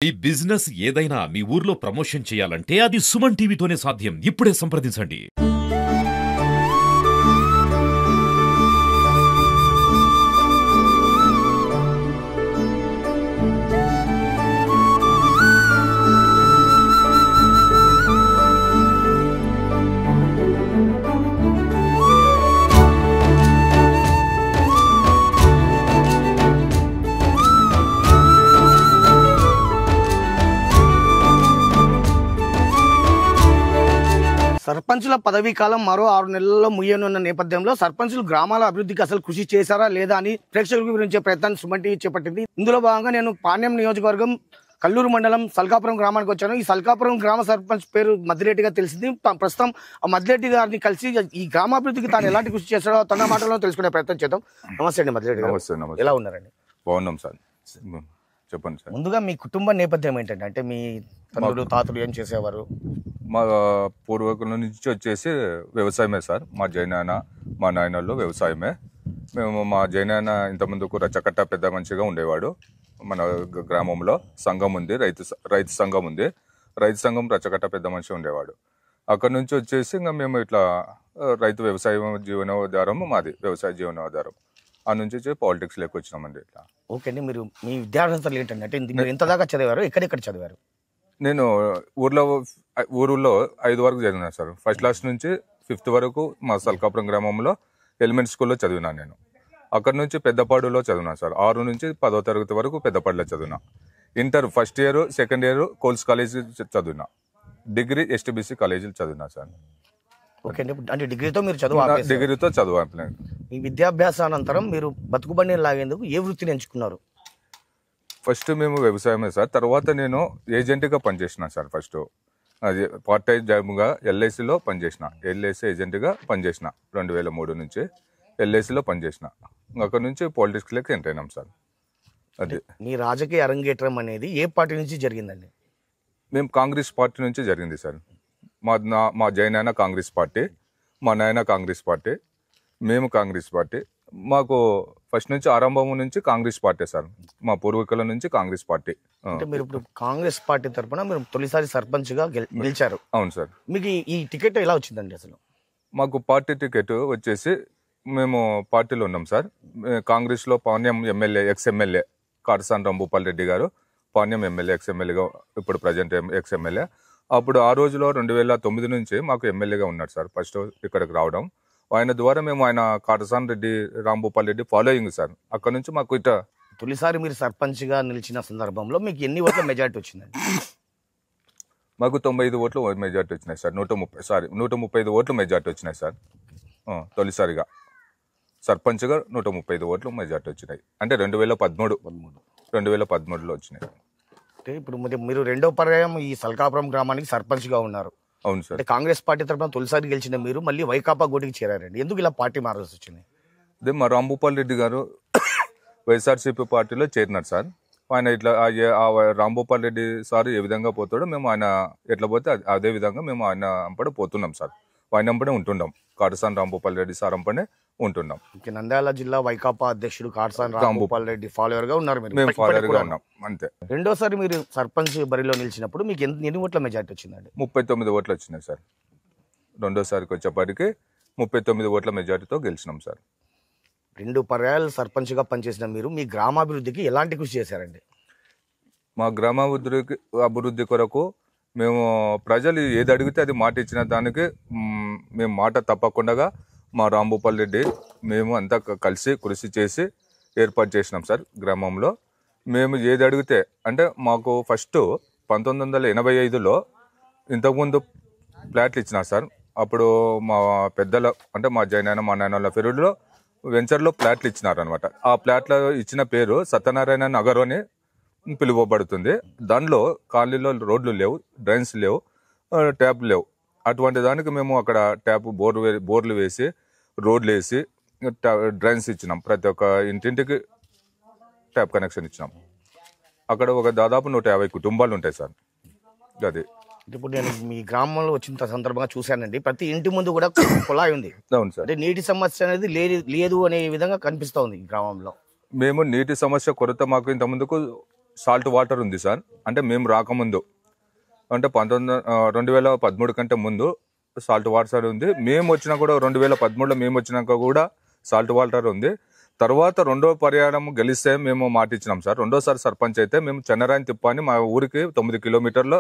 ఈ బిజినెస్ ఏదైనా మీ ఊర్లో ప్రమోషన్ చేయాలంటే అది సుమన్ టీవీతోనే సాధ్యం. ఇప్పుడే సంప్రదించండి. సర్పంచుల పదవీ కాలం మరో 6 నెలల్లో ముగియనున్న నేపథ్యంలో సర్పంచులు గ్రామాల అభివృద్ధికి అసలు కృషి చేశారా లేదా అని ప్రేక్షకులకు వివరించే ప్రయత్నాన్ని సుమన్ టీవీ చేపట్టింది. ఇందులో భాగంగా నేను పాణ్యం నియోజకవర్గం కల్లూరు మండలం సల్కాపురం గ్రామానికి వచ్చాను. ఈ సల్కాపురం గ్రామ సర్పంచ్ పేరు మద్దిరెడ్డిగా తెలిసింది. ప్రస్తుతం ఆ మద్దిరెడ్డి గారిని కలిసి ఈ గ్రామాభివృద్ధికి తాను ఎలాంటి కృషి చేస్తాడో తన మాటల్లో తెలుసుకునే ప్రయత్నం చేద్దాం. నమస్తే అండి మద్దిరెడ్డి గారు. నమస్తే. ఎలా ఉన్నారండి? బాగున్నాం సార్. చెప్పండి సార్. ముందుగా మీ కుటుంబ నేపథ్యం ఏంటంటే, అంటే మీ తండ్రులు తాతలు ఏం చేసేవారు? మా పూర్వీకుల నుంచి వచ్చేసి వ్యవసాయమే సార్. మా జైనాయన మా నాయనల్లో వ్యవసాయమే. మేము మా జైనాయన ఇంతకుముందుకు రచ్చకట్ట పెద్ద మనిషిగా ఉండేవాడు. మన గ్రామంలో సంఘం ఉంది, రైతు సంఘం ఉంది. రైతు సంఘం రచ్చకట్ట పెద్ద మనిషి ఉండేవాడు. అక్కడ నుంచి వచ్చేసి ఇంకా మేము ఇట్లా రైతు వ్యవసాయ జీవనోధారం మాది, వ్యవసాయ జీవనోధారం. ఆ నుంచి పాలిటిక్స్ లేక వచ్చినామండి. ఇట్లా ఓకే అండి. మీరు మీ విద్యార్థులు ఏంటంటే, అంటే మీరు ఎంత దాకా చదివారు, ఎక్కడెక్కడ చదివారు? నేను ఊరులో 5 వరకు చదివినా సార్. ఫస్ట్ క్లాస్ నుంచి 5th వరకు మా సల్కాపురం గ్రామంలో ఎలిమెంటరీ స్కూల్లో చదివినా నేను. అక్కడ నుంచి పెద్దపాడులో చదివినా సార్. 6 నుంచి 10వ తరగతి వరకు పెద్దపాడులో చదివినా. Inter first year, second year కోల్స్ కాలేజీ చదివినా. డిగ్రీ ఎస్టీబీసీ కాలేజీలు చదివినా సార్. ఓకే అండి. అంటే డిగ్రీతో మీరు డిగ్రీతో చదువు. మీ విద్యాభ్యాసానంతరం మీరు బతుకుబండి లాగేందుకు ఏ వృత్తిని ఎంచుకున్నారు? ఫస్ట్ మేము వ్యవసాయమే సార్. తర్వాత నేను ఏజెంట్గా పనిచేసిన సార్. ఫస్ట్ అది పార్ట్ టైం జాబ్గా ఎల్ఐసిలో పనిచేసిన. ఎల్ఐసి ఏజెంట్గా పనిచేసిన 2003 నుంచి ఎల్ఐసిలో పనిచేసిన. అక్కడ నుంచి పాలిటిక్స్లోకి ఎంటర్ అయినాం సార్. అది మీ రాజకీయ అరంగేట్రం అనేది ఏ పార్టీ నుంచి జరిగిందండి? మేము కాంగ్రెస్ పార్టీ నుంచి జరిగింది సార్. మా జైనాయన కాంగ్రెస్ పార్టీ, మా నాయన కాంగ్రెస్ పార్టీ, మేము కాంగ్రెస్ పార్టీ. మాకు ఫస్ట్ నుంచి ఆరంభం నుంచి కాంగ్రెస్ పార్టీ సార్. మా పూర్వీకుల నుంచి కాంగ్రెస్ పార్టీ. అంటే మీరు ఇప్పుడు కాంగ్రెస్ పార్టీ తరఫున మీరు తొలిసారి సర్పంచ్ గా గెలిచారు. అవును సార్. మీకు ఈ టికెట్ ఎలా వచ్చిందండి అసలు? మాకు పార్టీ టికెట్ వచ్చేసి మేము పార్టీలో ఉన్నాం సార్. కాంగ్రెస్లో పాణ్యం ఎమ్మెల్యే, ఎక్స్ఎమ్మెల్యే కాటసాని రాంభూపాల్ రెడ్డి గారు పాణ్యం ఎమ్మెల్యే, ఎక్స్ఎమ్మెల్యేగా ఇప్పుడు ప్రజెంట్ ఎక్స్ఎమ్మెల్యే. అప్పుడు ఆ రోజులో 2009 నుంచి మాకు ఎమ్మెల్యేగా ఉన్నాడు సార్. ఫస్ట్ ఇక్కడికి రావడం ఆయన ద్వారా మేము ఆయన కాటసాని రెడ్డి రాంభూపాల్ రెడ్డి ఫాలోయింగ్ సార్. అక్కడ నుంచి మాకు ఇట తొలిసారి మీరు సర్పంచ్ గా నిలిచిన సందర్భంలో మీకు ఎన్ని ఓట్ల మెజార్టీ వచ్చిందండి? మాకు 95 ఓట్లు మెజార్టీ వచ్చినాయి సార్. 135 ఓట్లు మెజార్టీ వచ్చినాయి సార్. తొలిసారిగా సర్పంచ్గా 135 ఓట్లు మెజార్టీ వచ్చినాయి. అంటే 2013లో వచ్చినాయి. అంటే ఇప్పుడు మీరు రెండో పర్యాయం ఈ సల్కాపురం గ్రామానికి సర్పంచ్ గా ఉన్నారు. అవును సార్. అంటే కాంగ్రెస్ పార్టీ తరఫున తొలిసారి గెలిచిన మీరు మళ్ళీ వైకాపా గూటికి చేరారండి. ఎందుకు ఇలా పార్టీ మారాల్సి వచ్చింది? అదే మా రాంభూపాల్ రెడ్డి గారు వైఎస్ఆర్సీపీ పార్టీలో చేరినారు సార్. ఆయన ఇట్లా రాంభూపాల్ రెడ్డి సార్ ఏ విధంగా పోతాడో మేము ఆయన ఎట్లా పోతే అదే విధంగా మేము ఆయన అంపడే పోతున్నాం సార్. ఆయన అంపడే ఉంటున్నాం. కాటసాని రాంభూపాల్ రెడ్డి సార్ అంపడే ఉంటున్నాం. నంద్యాల జిల్లా వైకాపా అధ్యక్షుడు కాటసాని రాంభూపాల్ రెడ్డి ఫాలోవర్ గా ఉన్నారు. మేము ఫాలోవర్ గా ఉన్నాం అంతే. రెండోసారి మీరు సర్పంచ్ బరిలో నిలిచినప్పుడు మీకు ఎన్ని ఓట్ల మెజార్టీ వచ్చిందండి? 39 ఓట్లు వచ్చినాయి సార్. రెండోసారికి వచ్చేప్పటికి 39 ఓట్ల మెజార్టీతో గెలిచినాం సార్. 2 పర్యాయాలు సర్పంచ్ గా పనిచేసిన మీరు మీ గ్రామాభివృద్ధికి ఎలాంటి కృషి చేశారండి? మా అభివృద్ధి కొరకు మేము ప్రజలు ఏది అడిగితే అది మాట ఇచ్చిన దానికి మేము మాట తప్పకుండా మా రాంభూపాల్ రెడ్డి మేము అంతా కలిసి కృషి చేసి ఏర్పాటు చేసినాం సార్. గ్రామంలో మేము ఏది అడిగితే అంటే మాకు ఫస్ట్ 1985లో ఇంతకుముందు ఫ్లాట్లు ఇచ్చినారు సార్. అప్పుడు మా పెద్దల అంటే మా జైనాయన మా నాయనల పెరుగులో వెంచర్లో ఫ్లాట్లు ఇచ్చినారు అనమాట. ఆ ఫ్లాట్లో ఇచ్చిన పేరు సత్యనారాయణ నగర్ అని పిలువబడుతుంది. దానిలో కాలనీలో రోడ్లు లేవు, డ్రైన్స్ లేవు, ట్యాప్లు లేవు. అటువంటి దానికి మేము అక్కడ బోర్లు వేసి రోడ్లు వేసి డ్రైన్స్ ఇచ్చినాం. ప్రతి ఒక్క ఇంటింటికి ట్యాప్ కనెక్షన్ ఇచ్చినాం. అక్కడ ఒక దాదాపు 150 కుటుంబాలు ఉంటాయి సార్. అది ఇప్పుడు నేను మీ గ్రామంలో వచ్చిన సందర్భంగా చూశానండి. ప్రతి ఇంటి ముందు కూడా కుళాయి ఉంది. అవును సార్. అంటే నీటి సమస్య అనేది లేదు అనే విధంగా కనిపిస్తూ ఉంది ఈ గ్రామంలో. మేము నీటి సమస్య కొరత మాకు ఇంత ముందుకు సాల్ట్ వాటర్ ఉంది సార్. అంటే మేము రాకముందు అంటే 2013 కంటే ముందు సాల్ట్ వాటర్ ఉంది. మేము వచ్చినా కూడా 2013లో మేము వచ్చినాక కూడా సాల్ట్ వాటర్ ఉంది. తర్వాత రెండో పర్యాయం గెలిస్తే మేము మాట ఇచ్చినాం సార్. రెండోసారి సర్పంచ్ అయితే మేము చెన్నరాయని తిప్ప అని మా ఊరికి 9 కిలోమీటర్లు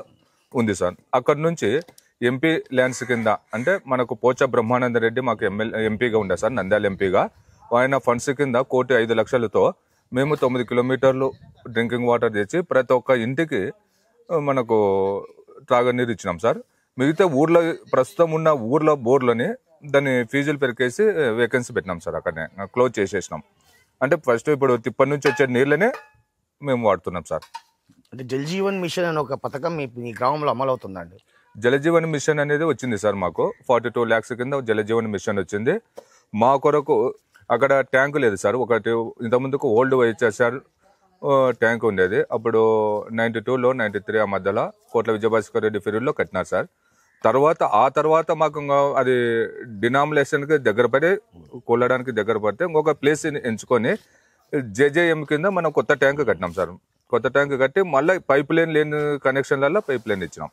ఉంది సార్. అక్కడ నుంచి ఎంపీ ల్యాండ్స్ కింద అంటే మనకు పోచ బ్రహ్మానంద రెడ్డి మాకు ఎంపీగా ఉండే సార్, నంద్యాల ఎంపీగా. ఆయన ఫండ్స్ కింద 1,05,00,000తో మేము 9 కిలోమీటర్లు డ్రింకింగ్ వాటర్ తెచ్చి ప్రతి ఒక్క ఇంటికి మనకు త్రాగనీరు ఇచ్చినాం సార్. మిగతా ఊర్లో ప్రస్తుతం ఉన్న ఊర్లో బోర్లని దాన్ని ఫీజులు పెరికేసి వేకెన్సీ పెట్టినాం సార్. అక్కడనే క్లోజ్ చేసేసినాం. అంటే ఫస్ట్ ఇప్పుడు తిప్పటి నుంచి వచ్చే నీళ్ళనే మేము వాడుతున్నాం సార్. అంటే జల్ జీవన్ మిషన్ అనే ఒక పథకం మీ గ్రామంలో అమలు అవుతుందండి. జలజీవన్ మిషన్ అనేది వచ్చింది సార్. మాకు 42 lakhs కింద జలజీవన్ మిషన్ వచ్చింది. మా కొరకు అక్కడ ట్యాంకు లేదు సార్. ఒకటి ఇంతకుముందుకు ఓల్డ్ వైఎస్ఆర్ ట్యాంక్ ఉండేది. అప్పుడు 92లో 93 ఆ మధ్యలో కోట్ల విజయభాస్కర్ రెడ్డి పీరియడ్లో కట్టినారు సార్. ఆ తర్వాత మాకు అది డినామినేషన్కి దగ్గర పడి కొల్లడానికి దగ్గర పడితే ఇంకొక ప్లేస్ ఎంచుకొని జేజేఎం కింద మనం కొత్త ట్యాంక్ కట్టినాం సార్. కొత్త ట్యాంక్ కట్టి మళ్ళీ పైప్ లైన్ లేని కనెక్షన్లలో పైప్ లైన్ ఇచ్చినాం.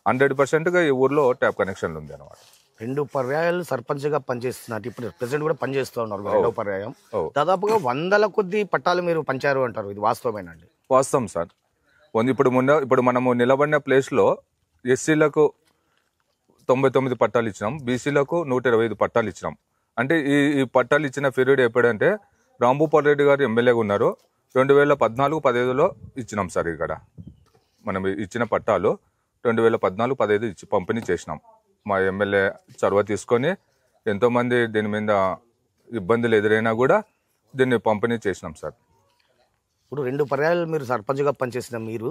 100%గా ఈ ఊర్లో ట్యాప్ కనెక్షన్లు ఉంది అనమాట. 2 పర్యాయాలు సర్పంచ్గా పనిచేస్తున్నారు. ఇప్పుడు ప్రెసిడెంట్ కూడా పనిచేస్తూ ఉన్నారు. 2వ పర్యాయం దాదాపుగా 100 కొద్ది పట్టాలు మీరు పంచారు అంటారు. ఇది వాస్తవమేనండి? వాస్తవం సార్. ఇప్పుడు మనము నిలబడిన ప్లేస్లో ఎస్సీలకు 99 పట్టాలు ఇచ్చినాం, బీసీలకు 125 పట్టాలు ఇచ్చినాం. అంటే ఈ పట్టాలు ఇచ్చిన పీరియడ్ ఎప్పుడంటే రాంభూపాల్ రెడ్డి గారు ఎమ్మెల్యేగా ఉన్నారు. 2014-15లో ఇచ్చినాం సార్. ఇక్కడ మనం ఇచ్చిన పట్టాలు 2014-15 ఇచ్చి పంపిణీ చేసినాం. మా ఎమ్మెల్యే చొరవ తీసుకొని ఎంతోమంది దీని మీద ఇబ్బందులు ఎదురైనా కూడా దీన్ని పంపిణీ చేసినాం సార్. ఇప్పుడు 2 పర్యాయాలు మీరు సర్పంచ్గా పనిచేసిన మీరు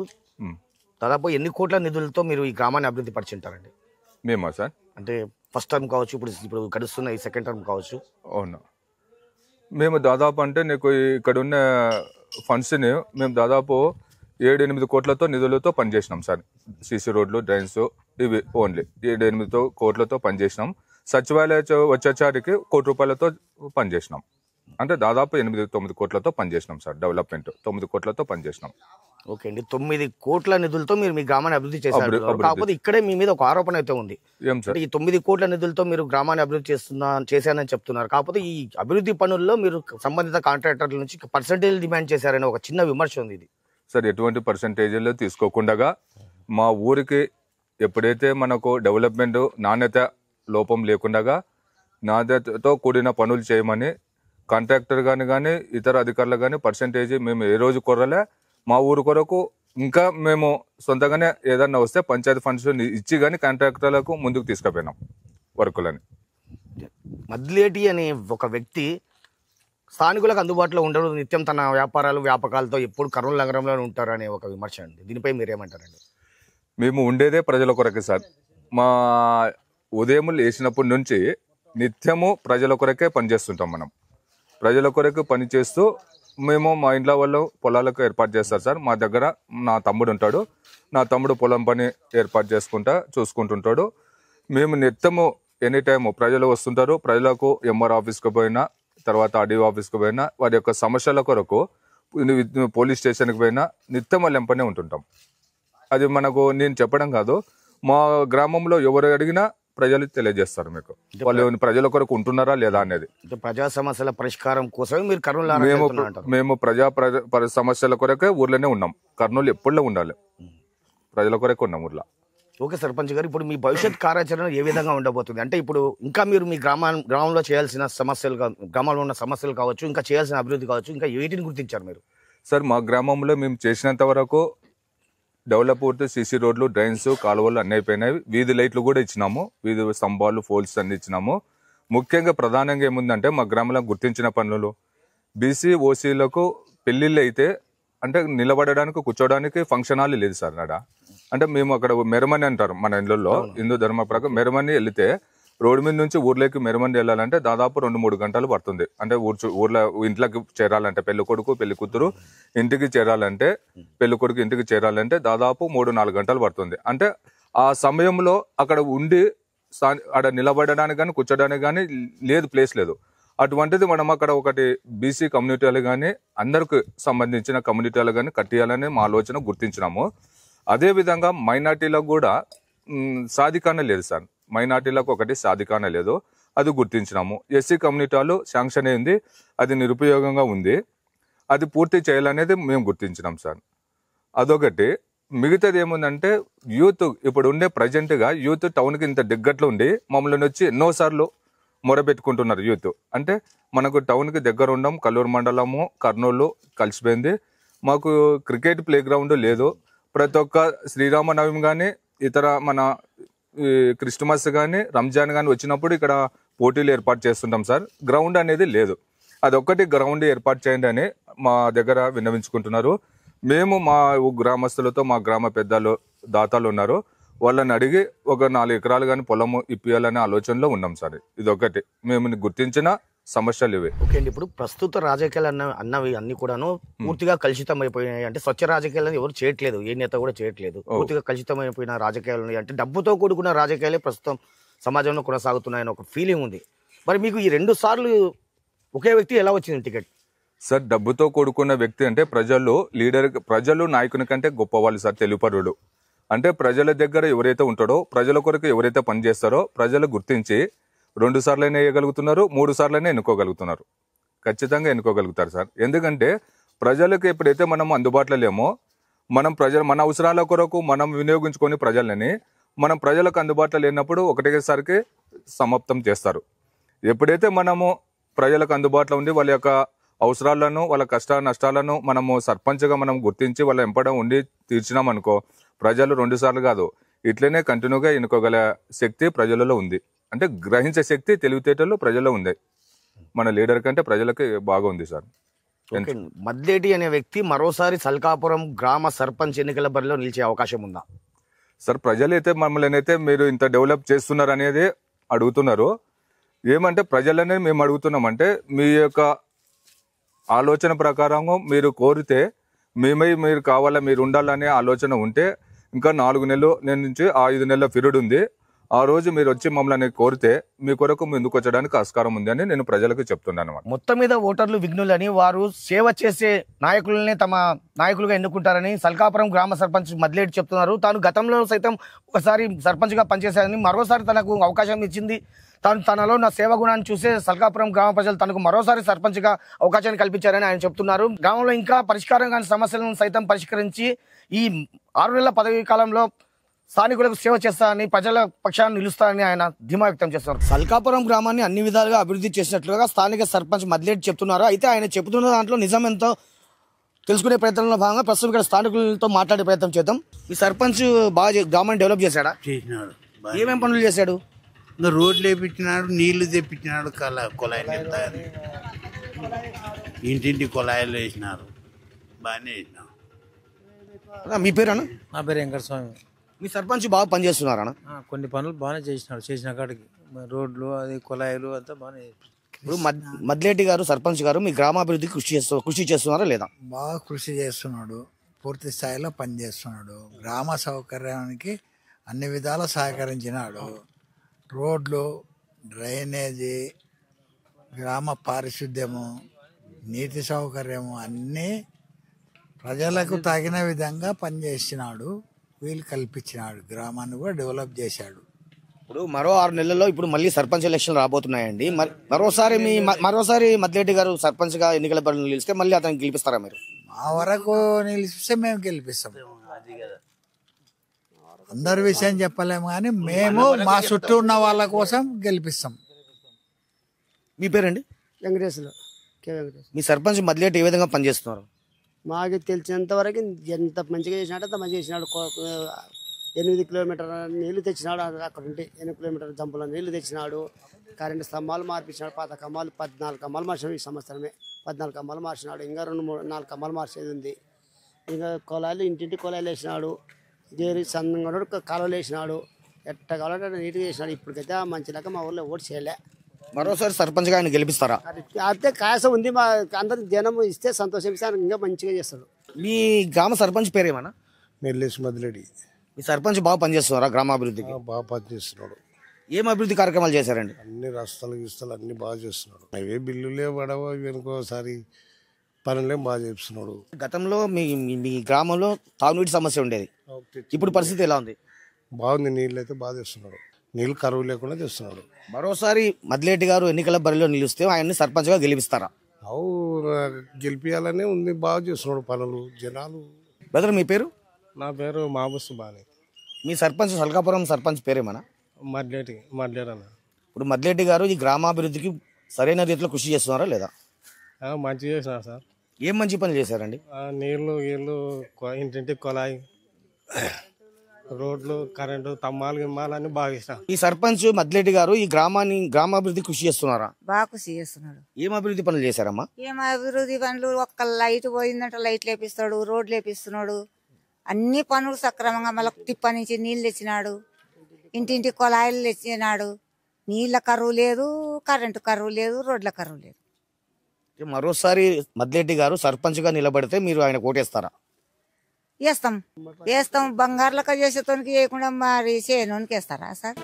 దాదాపు ఎన్ని కోట్ల నిధులతో మీరు ఈ గ్రామాన్ని అభివృద్ధి పరిచింటారండి? మేమా సార్? అంటే ఫస్ట్ టర్మ్ కావచ్చు, ఇప్పుడు గడుస్తున్న ఈ సెకండ్ టర్మ్ కావచ్చు. అవును, మేము దాదాపు అంటే నీకు ఇక్కడ ఉన్న ఫండ్స్ని మేము దాదాపు 7-8 కోట్లతో నిధులతో పనిచేసినాం సార్. సీసీ రోడ్లు, డ్రైన్స్ ఇవి ఓన్లీ 7-8 కోట్లతో పనిచేసినాం. సచివాలయ వచ్చేసారికి 1 కోటి రూపాయలతో పనిచేసినాం. అంటే దాదాపు 8-9 కోట్లతో పనిచేసినాం సార్. డెవలప్మెంట్ 9 కోట్లతో పనిచేసినాం. ఓకే అండి, 9 కోట్ల నిధులతో మీరు మీ గ్రామాన్ని అభివృద్ధి చేశారు. కాకపోతే ఇక్కడే మీ మీద ఒక ఆరోపణ అయితే ఉంది. ఏం సార్? ఈ 9 కోట్ల నిధులతో మీరు గ్రామాన్ని అభివృద్ధి చేశారని చెప్తున్నారు. కాకపోతే ఈ అభివృద్ధి పనుల్లో మీరు సంబంధిత కాంట్రాక్టర్ల నుంచి పర్సెంటేజ్ డిమాండ్ చేశారని ఒక చిన్న విమర్శ ఉంది. ఇది సార్ ఎటువంటి పర్సెంటేజీలు తీసుకోకుండా మా ఊరికి ఎప్పుడైతే మనకు డెవలప్మెంట్ నాణ్యత లోపం లేకుండా నాణ్యతతో కూడిన పనులు చేయమని కాంట్రాక్టర్ కానీ ఇతర అధికారులు కానీ పర్సెంటేజీ మేము ఏ రోజు కొర్రలే. మా ఊరు కొరకు ఇంకా మేము సొంతంగానే ఏదన్నా వస్తే పంచాయతీ ఫండ్స్ ఇచ్చి కానీ కాంట్రాక్టర్లకు ముందుకు తీసుకుపోయినాం వర్కులని. మద్లేటి అనే ఒక వ్యక్తి స్థానికులకు అందుబాటులో ఉండడు, నిత్యం తన వ్యాపకాలతో ఎప్పుడు కర్నూలు నగరంలో ఉంటారు అనే ఒక విమర్శ అండి. దీనిపై మీరేమంటారండి? మేము ఉండేదే ప్రజల కొరకే సార్. మా ఉదయం లేచినప్పటి నుంచి నిత్యము ప్రజల కొరకే పనిచేస్తుంటాం. మనం ప్రజల కొరకు పనిచేస్తూ మేము మా ఇంట్లో వాళ్ళు పొలాలకు ఏర్పాటు చేస్తారు సార్. మా దగ్గర నా తమ్ముడు ఉంటాడు. నా తమ్ముడు పొలం పని ఏర్పాటు చూసుకుంటుంటాడు. మేము నిత్యము ఎనీ టైము ప్రజలు వస్తుంటారు. ప్రజలకు ఎంఆర్ ఆఫీస్కి పోయినా, తర్వాత ఆర్డీఓ ఆఫీస్కి పోయినా, వారి యొక్క సమస్యల కొరకు పోలీస్ స్టేషన్కి పోయినా నిత్యం వాళ్ళ ఎంపనే ఉంటుంటాం. అది మనకు నేను చెప్పడం కాదు, మా గ్రామంలో ఎవరు అడిగినా ప్రజలు తెలియజేస్తారు మీకు వాళ్ళు ప్రజల కొరకు ఉంటున్నారా లేదా అనేది. ప్రజా సమస్యల పరిష్కారం కోసమే మీరు కర్నూలు మేము ప్రజా సమస్యల కొరకే ఊర్లోనే ఉన్నాం. కర్నూలు ఎప్పుడులో ఉండాలి, ప్రజల కొరకే ఉన్నాం ఊర్లో. ఓకే సర్పంచ్ గారు, ఇప్పుడు మీ భవిష్యత్ కార్యాచరణ ఏ విధంగా ఉండబోతుంది? అంటే ఇప్పుడు ఇంకా మీరు మీ గ్రామంలో చేయాల్సిన సమస్యలు, గ్రామంలో ఉన్న సమస్యలు కావచ్చు, ఇంకా చేయాల్సిన అభివృద్ధి కావచ్చు, ఇంకా వీటిని గుర్తించారు మీరు? సార్ మా గ్రామంలో మేము చేసినంత వరకు డెవలప్ అవుతూ సీసీ రోడ్లు, డ్రైన్స్, కాలువలు అన్నీ అయిపోయినాయి. వీధి లైట్లు కూడా ఇచ్చినాము. వీధి స్తంభాలు, పోల్స్ అన్ని ఇచ్చినాము. ముఖ్యంగా ప్రధానంగా ఏముందంటే మా గ్రామంలో గుర్తించిన పనులు బీసీ ఓసీలకు పెళ్లిళ్ళు అయితే అంటే నిలబడడానికి కూర్చోడానికి ఫంక్షన్ హాల్ లేదు సార్. నాడ అంటే మేము అక్కడ మెరమని అంటారు మన ఇళ్ళల్లో, హిందూ ధర్మ ప్రకారం మెరమని వెళితే రోడ్డు మీద నుంచి ఊర్లోకి మెరమని వెళ్ళాలంటే దాదాపు 2-3 గంటలు పడుతుంది. అంటే ఊర్లో ఇంట్లోకి చేరాలంటే పెళ్లి కొడుకు పెళ్లి కూతురు ఇంటికి చేరాలంటే, పెళ్లి కొడుకు ఇంటికి చేరాలంటే దాదాపు 3-4 గంటలు పడుతుంది. అంటే ఆ సమయంలో అక్కడ ఉండి అక్కడ నిలబడడానికి కానీ కూర్చోడానికి కానీ లేదు, ప్లేస్ లేదు. అటువంటిది మనం అక్కడ ఒకటి బీసీ కమ్యూనిటీలు కానీ అందరికి సంబంధించిన కమ్యూనిటీలు కానీ కట్టియాలని మా ఆలోచన గుర్తించినాము. అదేవిధంగా మైనార్టీలకు కూడా సాధికారణ లేదు సార్, మైనార్టీలకు ఒకటి సాధికారణ లేదు, అది గుర్తించినాము. ఎస్సీ కమ్యూనిటీలు శాంక్షన్ అయింది, అది నిరుపయోగంగా ఉంది, అది పూర్తి చేయాలనేది మేము గుర్తించినాం సార్. అదొకటి. మిగతాది ఏముందంటే యూత్ ఇప్పుడు ఉండే ప్రజెంట్గా యూత్ టౌన్కి ఇంత దగ్గరలో ఉండి మమ్మల్ని వచ్చి ఎన్నోసార్లు మొరబెట్టుకుంటున్నారు యూత్. అంటే మనకు టౌన్కి దగ్గర ఉండం, కల్లూరు మండలము కర్నూలు కలిసిపోయింది, మాకు క్రికెట్ ప్లే గ్రౌండ్ లేదు. ప్రతి ఒక్క శ్రీరామనవమి కానీ ఇతర మన క్రిస్మస్ కానీ రంజాన్ కానీ వచ్చినప్పుడు ఇక్కడ పోటీలు ఏర్పాటు చేస్తుంటాం సార్. గ్రౌండ్ అనేది లేదు, అదొక్కటి గ్రౌండ్ ఏర్పాటు చేయండి అని మా దగ్గర విన్నవించుకుంటున్నారు. మేము మా గ్రామస్తులతో మా గ్రామ పెద్దలు దాతలు ఉన్నారు, వాళ్ళని అడిగి ఒక 4 ఎకరాలు కానీ పొలము ఇప్పియాలనే ఆలోచనలో ఉన్నాం సార్. ఇదొకటి మేము గుర్తించిన సమస్యలు ఇవి. ఓకే అండి, ఇప్పుడు ప్రస్తుత రాజకీయాలు అన్నవి అన్ని కూడాను పూర్తిగా కలుషితం అయిపోయినాయి. అంటే స్వచ్ఛ రాజకీయాలను ఎవరు చేయట్లేదు, ఏ నేత కూడా చేయట్లేదు. పూర్తిగా కలుషితం అయిపోయిన రాజకీయాలు అంటే డబ్బుతో కూడుకున్న రాజకీయాలే ప్రస్తుతం సమాజంలో కొనసాగుతున్నాయని ఒక ఫీలింగ్ ఉంది. మరి మీకు ఈ 2 సార్లు ఒకే వ్యక్తి ఎలా వచ్చింది టికెట్? సార్ డబ్బుతో కూడుకున్న వ్యక్తి అంటే ప్రజలు నాయకుని కంటే గొప్పవాళ్ళు సార్, తెలుపరుడు. అంటే ప్రజల దగ్గర ఎవరైతే ఉంటాడో, ప్రజల కొరకు ఎవరైతే పనిచేస్తారో ప్రజలు గుర్తించి 2 సార్లైనా వేయగలుగుతున్నారు, 3 సార్లైనా ఎన్నుకోగలుగుతున్నారు, ఖచ్చితంగా ఎన్నుకోగలుగుతారు సార్. ఎందుకంటే ప్రజలకు ఎప్పుడైతే మనం అందుబాటులో లేమో, మనం మన అవసరాల కొరకు మనం వినియోగించుకొని ప్రజలని మనం ప్రజలకు అందుబాటులో లేనప్పుడు ఒకటేసారికి సమాప్తం చేస్తారు. ఎప్పుడైతే మనము ప్రజలకు అందుబాటులో ఉండి వాళ్ళ యొక్క అవసరాలను వాళ్ళ కష్ట నష్టాలను మనము సర్పంచ్గా మనం గుర్తించి వాళ్ళ ఎంపడం ఉండి తీర్చినామనుకో, ప్రజలు 2 సార్లు కాదు ఇట్లనే కంటిన్యూగా ఎన్నుకోగల శక్తి ప్రజలలో ఉంది. అంటే గ్రహించే శక్తి తెలివితేటలు ప్రజల్లో ఉంది. మన లీడర్ కంటే ప్రజలకి బాగా ఉంది సార్. మద్లేటి అనే వ్యక్తి మరోసారి సల్కాపురం గ్రామ సర్పంచ్ ఎన్నికల బరిలో నిలిచే అవకాశం ఉందా? సార్ ప్రజలైతే మమ్మల్ని అయితే మీరు ఇంత డెవలప్ చేస్తున్నారు అనేది అడుగుతున్నారు. ఏమంటే ప్రజలనే మేము అడుగుతున్నామంటే మీ యొక్క ఆలోచన ప్రకారంగా మీరు కోరితే మీరు కావాలా, మీరు ఉండాలనే ఆలోచన ఉంటే ఇంకా 4 నెలలు నుంచి 5 నెలల పీరియడ్ ఉంది. ఆ రోజు మీరు వచ్చి మమ్మల్ని కోరితే మీ కొరకు ముందుకు వచ్చడానికి ఆస్కారం ఉంది అని నేను ప్రజలకు చెప్తున్నాను. మొత్తం మీద ఓటర్లు విఘ్నులని, వారు సేవ చేసే నాయకులనే తమ నాయకులుగా ఎన్నుకుంటారని సల్కాపురం గ్రామ సర్పంచ్ మద్లేటి చెప్తున్నారు. తాను గతంలో సైతం ఒకసారి సర్పంచ్గా పనిచేశారని, మరోసారి తనకు అవకాశం ఇచ్చింది, తనలో నా సేవ గుణాన్ని చూసే సల్కాపురం గ్రామ ప్రజలు తనకు మరోసారి సర్పంచ్గా అవకాశాన్ని కల్పించారని ఆయన చెప్తున్నారు. గ్రామంలో ఇంకా పరిష్కారం కాని సమస్యలను సైతం పరిష్కరించి ఈ 6 నెలల పదవీ కాలంలో స్థానికులకు సేవ చేస్తారని, ప్రజల పక్షాన్ని నిలుస్తారని ఆయన ధీమా వ్యక్తం చేస్తున్నారు. సల్కాపురం గ్రామాన్ని అన్ని విధాలుగా అభివృద్ధి చేసినట్లుగా స్థానిక సర్పంచ్ మద్లేటి చెప్తున్నారు. అయితే ఆయన చెబుతున్న దాంట్లో నిజం ఎంతో తెలుసుకునే ప్రయత్నంలో భాగంగా ప్రస్తుతం ఇక్కడ స్థానికులతో మాట్లాడే ప్రయత్నం చేద్దాం. ఈ సర్పంచ్ బాగా గ్రామాన్ని డెవలప్ చేశాడా? చేసినాడు. ఏమేం పనులు చేశాడు? ఇంకా రోడ్లు వేయించినాడు, నీళ్లు తెప్పించినాడు, కుళాయిలు ఎత్తాయని ఇంటింటి కుళాయిలు వేసినారు, బాగానే వేసినాడు. మీ పేరు? నా పేరు వెంకట స్వామి. మీ సర్పంచ్ బాగా పనిచేస్తున్నారా? కొన్ని పనులు బాగానే చేసినాడు, చేసిన కాడికి రోడ్లు అది కుళాయిలు అంతా బాగానే. ఇప్పుడు మద్లేటి గారు సర్పంచ్ గారు మీ గ్రామాభివృద్ధికి కృషి చేస్తున్నారా లేదా? బాగా కృషి చేస్తున్నాడు, పూర్తి స్థాయిలో పనిచేస్తున్నాడు. గ్రామ సౌకర్యానికి అన్ని విధాల సహకరించినాడు. రోడ్లు, డ్రైనేజీ, గ్రామ పారిశుద్ధ్యము, నీటి సౌకర్యము అన్నీ ప్రజలకు తగిన విధంగా పనిచేసినాడు. వీలు కల్పించినాడు, గ్రామాన్ని కూడా డెవలప్ చేశాడు. ఇప్పుడు మరో 6 నెలల్లో ఇప్పుడు మళ్ళీ సర్పంచ్ ఎలక్షన్లు రాబోతున్నాయండి. మరోసారి మద్లేటి గారు సర్పంచ్గా ఎన్నికల బరిలో నిలిస్తే మళ్ళీ అతను గెలిపిస్తారా మీరు? మా వరకు నిలిపిస్తే మేము గెలిపిస్తాం. అందరి విషయం చెప్పలేము కానీ మేము మా చుట్టూ ఉన్న వాళ్ళ కోసం గెలిపిస్తాం. మీ పేరండి? వెంకటేశ్వర కే వెంకటేశ్వర. మీ సర్పంచ్ మద్లేటి ఏ విధంగా పనిచేస్తున్నారు? మాకు తెలిసినంత వరకు ఎంత మంచిగా చేసినాడు అంత మంచిగా చేసినాడు. 8 కిలోమీటర్ల నీళ్లు తెచ్చినాడు, అక్కడ ఉంటే 8 కిలోమీటర్ల జంపుల నీళ్లు తెచ్చినాడు. కరెంటు స్తంభాలు మార్పించినాడు, పాత కమ్మాలు 14 కమ్మాలు మార్చినాడు. ఈ సంవత్సరమే 14 కమ్మాలు మార్చినాడు. ఇంకా 2-4 కమ్మాలు మార్చేది ఉంది. ఇంకా కుళాయిలు ఇంటింటి కుళాయిలు వేసినాడు. జేరి సన్నంగా కాలువలు వేసినాడు. ఎట్ట కావాలంటే నీట్గా చేసినాడు. ఇప్పటికైతే మంచి లెక్క మా ఊళ్ళో ఓటు చేయలే. మరోసారి సర్పంచ్గా ఆయన గెలిపిస్తారా? అయితే కాయసం ఉంది, మా అందరి జనం ఇస్తే సంతోషిస్తే ఇంకా మంచిగా చేస్తాడు. మీ గ్రామ సర్పంచ్ పేరేమన్నా? మెల్లేసి మదిలేడి. మీ సర్పంచ్ బాగా పనిచేస్తున్నారా గ్రామాభివృద్ధికి? బాగా పనిచేస్తున్నాడు. ఏం అభివృద్ధి కార్యక్రమాలు చేశారండి? అన్ని రాష్ట్రాలు గీస్తాలు అన్ని బాగా చేస్తున్నాడు. అవే బిల్లులే పడవ వెనుకోసారి పనులే బాగా చేస్తున్నాడు. గతంలో మీ మీ గ్రామంలో తాగునీటి సమస్య ఉండేది, ఇప్పుడు పరిస్థితి ఎలా ఉంది? బాగుంది, నీళ్ళు అయితే బాగా తెస్తున్నాడు. నీళ్ళు కరువు లేకుండా తెస్తున్నాడు. మరోసారి మద్దిలేటి గారు ఎన్నికల బరిలో నిలిస్తే ఆయన్ని సర్పంచ్గా గెలిపిస్తారా? అవు గెలిపియాలనే ఉంది, బాగా చేస్తున్నాడు పనులు. జనాలు. బ్రదర్ మీ పేరు? నా పేరు మహబూబ్ సుబాని. మీ సర్పంచ్ సల్కాపురం సర్పంచ్ పేరేమన్నా? మడ్లేరన్న. ఇప్పుడు మద్దిలేటి గారు ఈ గ్రామాభివృద్ధికి సరైన రీతిలో కృషి చేస్తున్నారా లేదా? మంచి చేసినారు సార్. ఏం మంచి పనులు చేశారండి? నీళ్లు ఇంటింటికి కొలాయి, రోడ్లు, కరెంటు, తమ్మాలు గిమ్మాలన్నీ బాగా ఇష్టం. ఈ సర్పంచ్ మద్దిలేటి గారు ఈ గ్రామాభివృద్ధి కృషి చేస్తున్నారా? బాగా కృషి చేస్తున్నాడు. ఏం అభివృద్ధి పనులు చేశారమ్మా? ఏం అభివృద్ధి పనులు, ఒక్క లైట్ పోయిందంటే లైట్ లేపిస్తాడు, రోడ్లు లేపిస్తున్నాడు, అన్ని పనులు సక్రమంగా. మళ్ళీ తిప్ప నుంచి నీళ్ళు తెచ్చినాడు, ఇంటింటి కొలాయిలు తెచ్చినాడు. నీళ్ళ కరువు లేదు, కరెంటు కరువు లేదు, రోడ్ల కరువు లేదు. మరోసారి మద్దిలేటి గారు సర్పంచ్గా నిలబడితే మీరు ఆయన ఓటేస్తారా? వేస్తాం బంగారులక చేసేతోనికి వేయకుండా మరి చేయనోనికి వేస్తారా సార్?